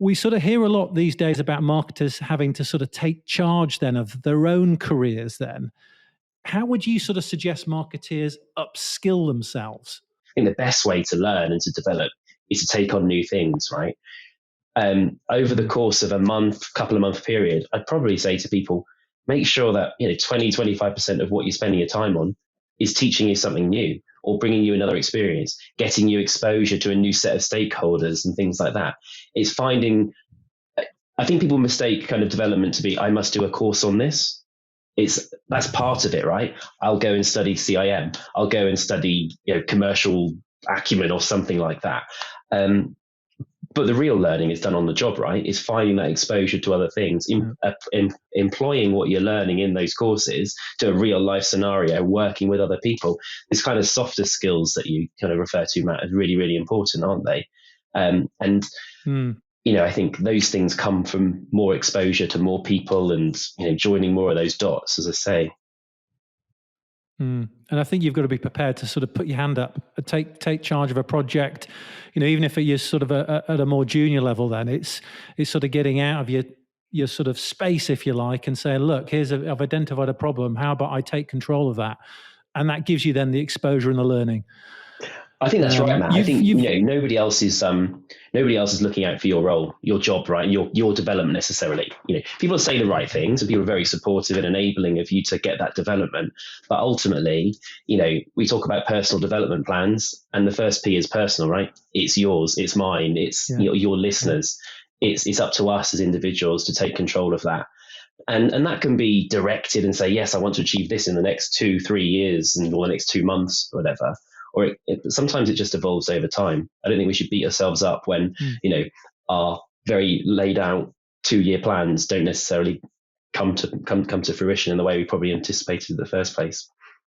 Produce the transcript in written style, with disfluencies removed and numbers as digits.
We sort of hear a lot these days about marketers having to sort of take charge then of their own careers then. How would you sort of suggest marketeers upskill themselves? I think the best way to learn and to develop is to take on new things, right? Over the course of a month, couple of month period, I'd probably say to people, make sure that 20-25% of what you're spending your time on is teaching you something new or bringing you another experience, getting you exposure to a new set of stakeholders and things like that. It's finding, I think people mistake kind of development to be, I must do a course on this. That's part of it, right? I'll go and study CIM. I'll go and study commercial acumen or something like that. But the real learning is done on the job, right? It's finding that exposure to other things, employing what you're learning in those courses to a real life scenario, working with other people. These kind of softer skills that you kind of refer to, Matt, are really, really important, aren't they? I think those things come from more exposure to more people and joining more of those dots, as I say. And I think you've got to be prepared to sort of put your hand up, take charge of a project, even if you're sort of at a more junior level. Then it's sort of getting out of your sort of space, if you like, and saying, look, I've identified a problem. How about I take control of that? And that gives you then the exposure and the learning. I think that's right, Matt. I think nobody else is looking out for your role, your job, right? Your development necessarily. People say the right things, and people are very supportive and enabling of you to get that development. But ultimately, we talk about personal development plans, and the first P is personal, right? It's yours, it's mine, it's your listeners. It's up to us as individuals to take control of that. And that can be directed and say, yes, I want to achieve this in the next 2-3 years or the next 2 months, or whatever. Or sometimes it just evolves over time. I don't think we should beat ourselves up when, our very laid out 2-year plans don't necessarily come to fruition in the way we probably anticipated in the first place.